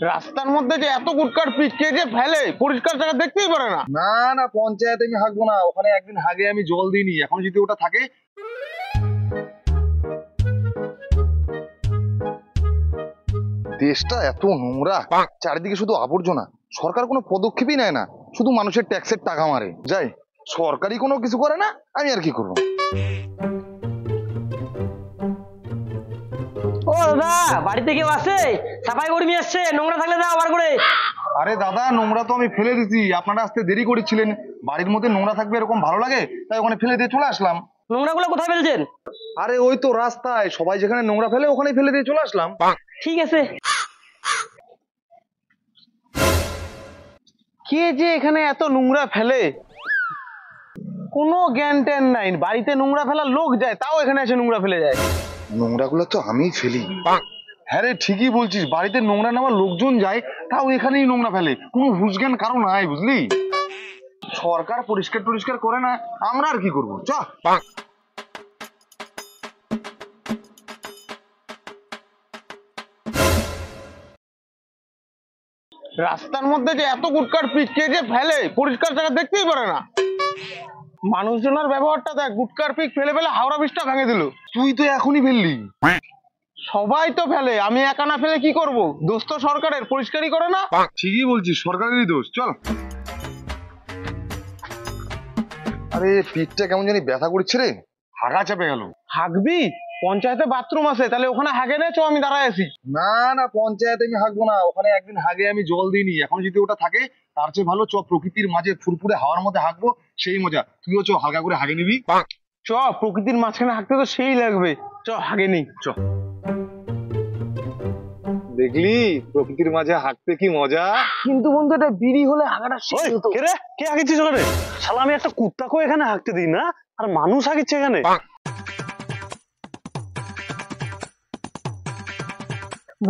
রাস্তার মধ্যে যে এত গুটকার পিচ কে যে ফেলে, পরিষ্কার জায়গা দেখতেই পারে না। না না, পঞ্চায়েতে আমি হাঁকবো না। ওখানে একদিন হাগে আমি জল দিইনি, এখন যদি ওটা থাকে। দেশটা এত নোংরা, চারিদিকে শুধু আবর্জনা। সরকার কোনো পদক্ষেপই নেয় না, শুধু মানুষের ট্যাক্সের টাকা মারে। যাই, সরকারি কোনো কিছু করে না, আমি আর কি করবো। ও দাদা, বাড়িতে কেউ আছে? সাফাই কর্মী আসছে, নোংরা থাকলে দাও আবার করে। আরে দাদা, নোংরা তো আমি ফেলে দিছি, আপনারা আসতে দেরি করেছিলেন। বাড়ির মধ্যে নোংরা থাকবে এরকম ভালো লাগে, তাই ওখানে ফেলে দিয়ে চলে আসলাম। নোংরাগুলো কোথায় ফেলছেন? আরে ওই তো রাস্তায়, সবাই যেখানে নোংরা ফেলে ওখানেই ফেলে দিয়ে চলে আসলাম। ঠিক আছে। কে যে এখানে এত নোংরা ফেলে, কোনো জ্ঞান ট্যান নাই। বাড়িতে নোংরা ফেলার লোক যায়, তাও এখানে এসে নোংরা ফেলে যায়। নোংরাগুলো তো আমিই ফেলি। হ্যাঁ রে, ঠিকই বলছিস, বাড়িতে নোংরা নেওয়ার লোকজন যায়, তাও এখানেই নোংরা ফেলে। কোনো হুঁশ জ্ঞান কারো নাই, বুঝলি। সরকার পরিষ্কার টরিষ্কার করে না, আমরা আর কি করবো। চ রাস্তার মধ্যে যে এত গুটকার পিচ কে যে ফেলে, পরিষ্কার জায়গা দেখতেই পারে না। মানুষজনের ব্যবহারটা দেখ, গুটকার পিক ফেলে ফেলে হাওড়া ব্রিজটা ভেঙে দিল। তুই তো এখনই ফেললি। সবাই তো ফেলে, আমি একা না ফেলে কি করব? দোষ তো সরকারের, পরিষ্কারই করে না। ঠিকই বলছিস, সরকারেরই দোষ। চল। আরে পিঠটা কেমন জানি ব্যথা করছে রে, হাগা চাপে গেল। হাগবি? পঞ্চায়েতে বাথরুম আছে, তাহলে ওখানে হাগে নে, চ আমি দাঁড়ায় আছি। না না, পঞ্চায়েতে আমি হাঁকবো না। ওখানে একদিন হাগে আমি জল দিইনি, এখন যদি ওটা থাকে তার চেয়ে ভালো চ প্রকৃতির মাঝে ফুরফুরে হাওয়ার মধ্যে হাঁকবো, সেই মজা। তুইও চ, হালকা করে হাগে নিবি। চ, প্রকৃতির মাঝখানে হাঁকতে তো সেই লাগবে। চ, হাগে নেই। চ। দেখলি প্রকৃতির মাঝে হাঁকতে কি মজা। কিন্তু বন্ধু, এটা বিড়ি হলে হাগাটা শেষ হতো। কে রে, কে হাগিছিস ওখানে? শালা, আমি একটা কুত্তাকেও এখানে হাঁকতে দিই না, আর মানুষ হাগিচ্ছে এখানে।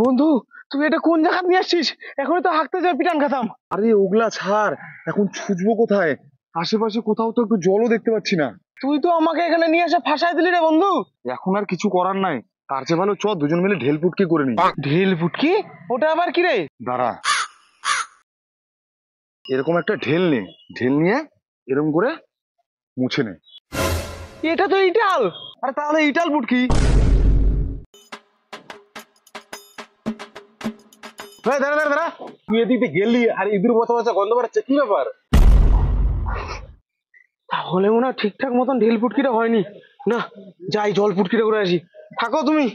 বন্ধু, তুই এটা কোন জায়গা নিয়ে আসছিস? এখনই তো হাঁকতে যাই, পিটান খাতাম। আরে ওগুলা ছাড়, এখন ছুঁচবো কোথায়? আশেপাশে কোথাও তো একটু জলও দেখতে পাচ্ছি না। তুই তো আমাকে এখানে নিয়ে এসে ফাঁসাই দিলি রে বন্ধু। এখন আর কিছু করার নাই, তার চেয়ে ভালো চ দুজন মিলে ঢেল পুটকি করে নি। ঢেল ফুটকি? ওটা আবার কি রে? দাঁড়া, এরকম একটা ঢেল নে, ঢেল নিয়ে এরকম করে মুছে নে। এটা তো ইটাল। আরে তাহলে ইটাল পুটকি। দাঁড়া দাঁড়া দাঁড়া, তুই এদিকে গেলি আর ইঁদুর বসা বসা গন্ধ বেড়াচ্ছে, কি ব্যাপার? তাহলে মনে হয় ঠিকঠাক মতন ঢেল ফুটকিটা হয়নি। না, যাই জল ফুটকিটা করে আসি। থাকো তুমি।